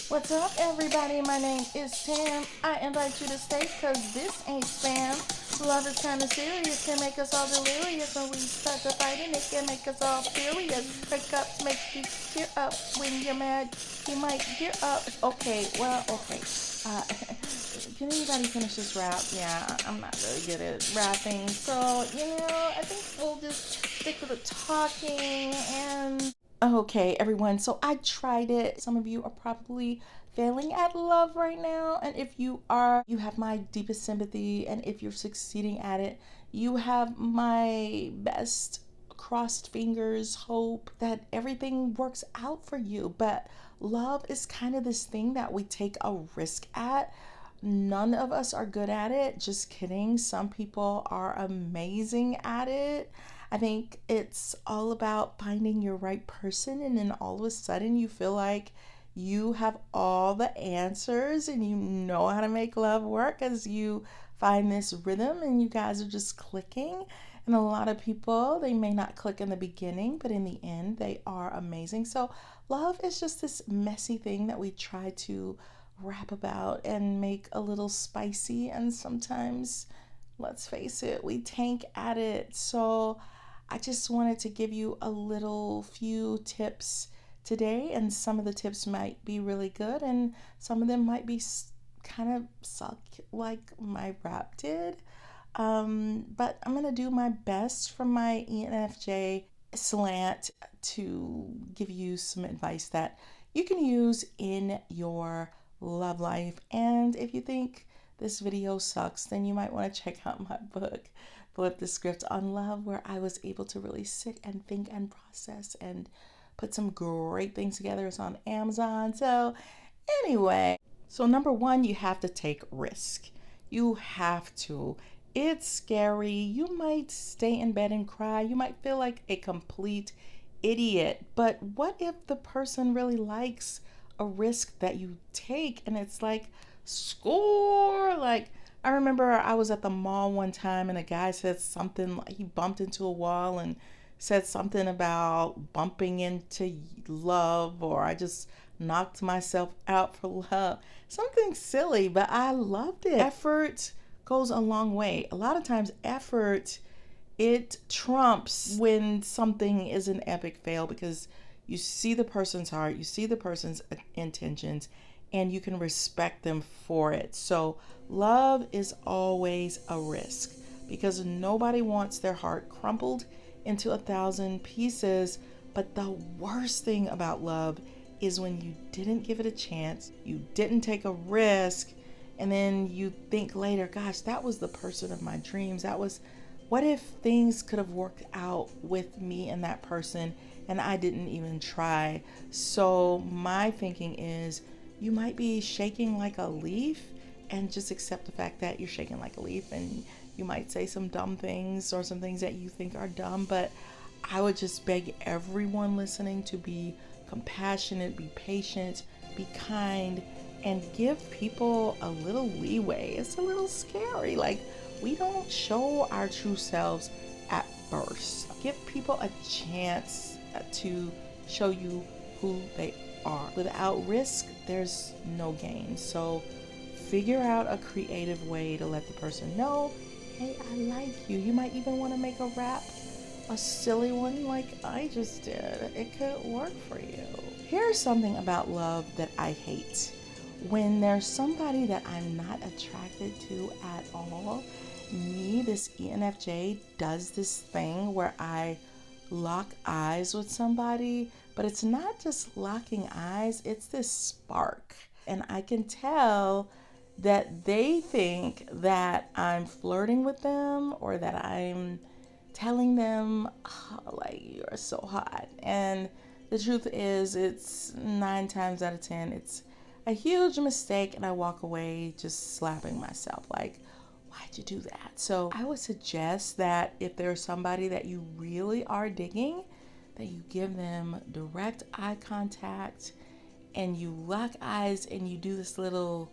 What's up, everybody? My name is Tam. I invite you to stay because this ain't spam. Love is kind of serious, can make us all delirious. When we start to fight, and it can make us all furious. Breakups make you tear up. When you're mad, you might gear up. Okay. Uh, can anybody finish this rap? Yeah, I'm not really good at rapping. So, I think we'll just stick to the talking and okay, everyone, so I tried it. Some of you are probably failing at love right now, and if you are, you have my deepest sympathy, and if you're succeeding at it, you have my best crossed fingers hope that everything works out for you. But love is kind of this thing that we take a risk at. None of us are good at it. Just kidding. Some people are amazing at it. I think it's all about finding your right person, and then all of a sudden you feel like you have all the answers and you know how to make love work as you find this rhythm and you guys are just clicking. And a lot of people, they may not click in the beginning, but in the end, they are amazing. So, love is just this messy thing that we try to rap about and make a little spicy, and sometimes, let's face it, we tank at it. So I just wanted to give you a little few tips today, and some of the tips might be really good and some of them might be kind of suck like my rap did. But I'm gonna do my best from my ENFJ slant to give you some advice that you can use in your love life. And if you think this video sucks, then you might want to check out my book, Flip the Script on Love, where I was able to really sit and think and process and put some great things together. It's on Amazon. So, anyway, so number one, you have to take risk. You have to. It's scary. You might stay in bed and cry. You might feel like a complete idiot. But what if the person really likes a risk that you take and it's like score? Like, I remember I was at the mall one time and a guy said something, like he bumped into a wall and said something about bumping into love, or I just knocked myself out for love. Something silly, but I loved it. Effort goes a long way. A lot of times effort, it trumps when something is an epic fail, because you see the person's heart, you see the person's intentions, and you can respect them for it. So love is always a risk, because nobody wants their heart crumpled into 1,000 pieces. But the worst thing about love is when you didn't give it a chance, you didn't take a risk, and then you think later, gosh, that was the person of my dreams. What if things could have worked out with me and that person and I didn't even try? So my thinking is, you might be shaking like a leaf, and just accept the fact that you're shaking like a leaf, and you might say some dumb things or some things that you think are dumb. But I would just beg everyone listening to be compassionate, be patient, be kind, and give people a little leeway. It's a little scary. Like, we don't show our true selves at first. Give people a chance to show you who they are. Without risk, there's no gain. So figure out a creative way to let the person know, hey, I like you. You might even want to make a rap, a silly one like I just did. It could work for you. Here's something about love that I hate. When there's somebody that I'm not attracted to at all, this ENFJ, does this thing where I lock eyes with somebody, but it's not just locking eyes, it's this spark. And I can tell that they think that I'm flirting with them, or that I'm telling them, oh, like, you're so hot. And the truth is, it's 9 times out of 10, it's a huge mistake, and I walk away just slapping myself like, why'd you do that? So I would suggest that if there's somebody that you really are digging, that you give them direct eye contact and you lock eyes and you do this little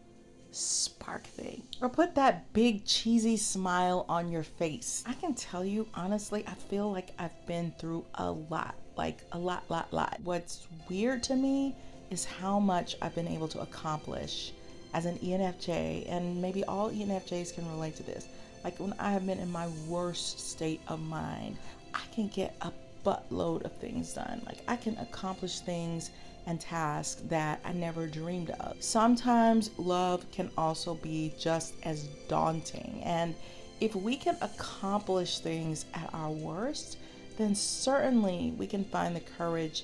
spark thing, or put that big cheesy smile on your face. I can tell you honestly, I feel like I've been through a lot, like a lot. What's weird to me is how much I've been able to accomplish as an ENFJ, and maybe all ENFJs can relate to this. Like when I have been in my worst state of mind, I can get a buttload of things done. Like I can accomplish things and tasks that I never dreamed of. Sometimes love can also be just as daunting. And if we can accomplish things at our worst, then certainly we can find the courage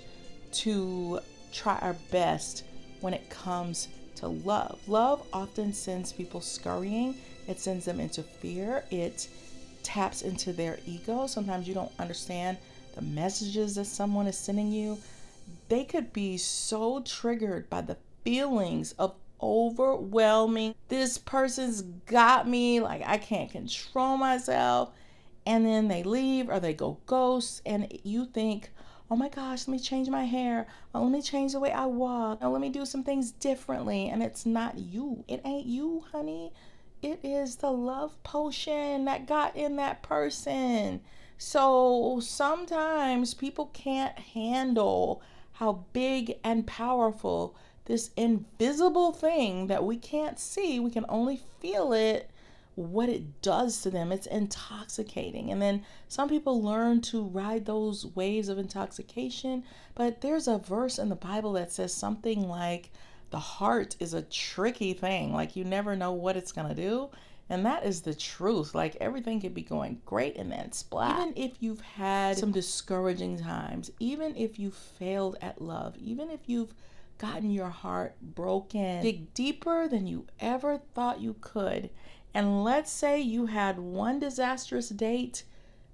to try our best when it comes to love. Love often sends people scurrying. It sends them into fear. It taps into their ego. Sometimes you don't understand the messages that someone is sending you. They could be so triggered by the feelings of overwhelming, this person's got me, like I can't control myself, and then they leave or they go ghost, and you think, oh my gosh, let me change my hair, let me change the way I walk, let me do some things differently. And it's not you. It ain't you, honey. It is the love potion that got in that person. So sometimes people can't handle how big and powerful this invisible thing that we can't see, we can only feel it, what it does to them. It's intoxicating. And then some people learn to ride those waves of intoxication. But there's a verse in the Bible that says something like, the heart is a tricky thing. Like you never know what it's going to do. And that is the truth. Like everything could be going great and then splat. Even if you've had some discouraging times, even if you failed at love, even if you've gotten your heart broken, dig deeper than you ever thought you could. And let's say you had one disastrous date,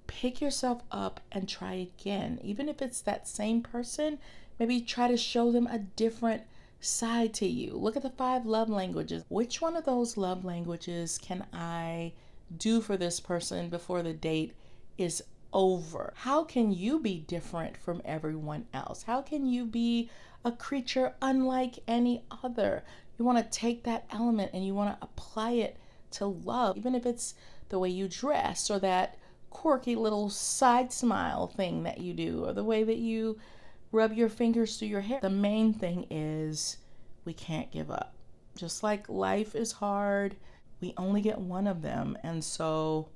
pick yourself up and try again. Even if it's that same person, maybe try to show them a different side to you. Look at the 5 love languages. Which one of those love languages can I do for this person before the date is over? How can you be different from everyone else? How can you be a creature unlike any other? You want to take that element and you want to apply it to love, even if it's the way you dress or that quirky little side smile thing that you do or the way that you rub your fingers through your hair. The main thing is we can't give up. Just like life is hard, we only get one of them, and so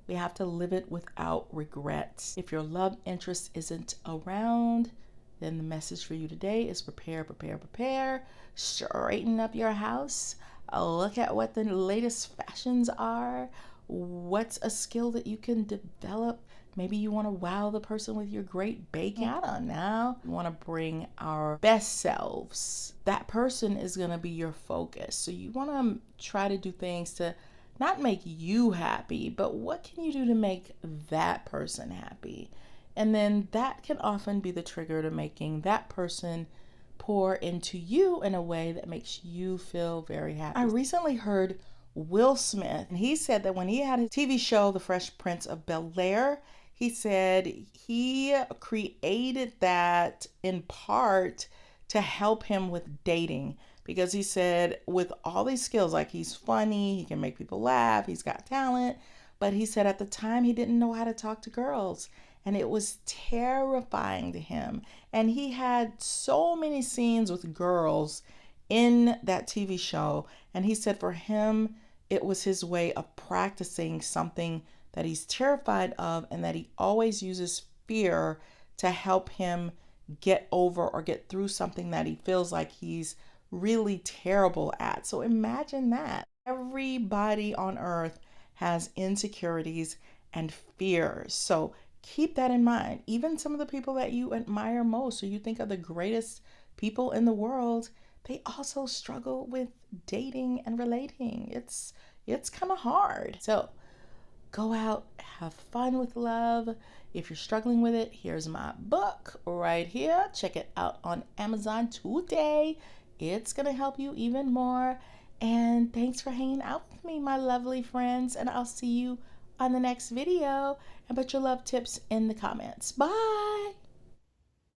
we have to live it without regrets. If your love interest isn't around, then the message for you today is prepare, prepare, prepare. Straighten up your house. Look at what the latest fashions are. What's a skill that you can develop? Maybe you want to wow the person with your great baking. I don't know. We want to bring our best selves. That person is going to be your focus. So you want to try to do things to not make you happy, but what can you do to make that person happy? And then that can often be the trigger to making that person pour into you in a way that makes you feel very happy. I recently heard Will Smith, and he said that when he had his TV show, The Fresh Prince of Bel-Air, he said he created that in part to help him with dating, because he said with all these skills, like he's funny, he can make people laugh, he's got talent, but he said at the time he didn't know how to talk to girls, and it was terrifying to him. And he had so many scenes with girls in that TV show, and he said for him it was his way of practicing something that he's terrified of, and that he always uses fear to help him get over or get through something that he feels like he's really terrible at. So imagine that. Everybody on earth has insecurities and fears. So keep that in mind. Even some of the people that you admire most, or you think are the greatest people in the world, they also struggle with dating and relating. It's kind of hard. So go out, have fun with love. If you're struggling with it, here's my book right here. Check it out on Amazon today. It's going to help you even more. And thanks for hanging out with me, my lovely friends. And I'll see you on the next video. And put your love tips in the comments. Bye.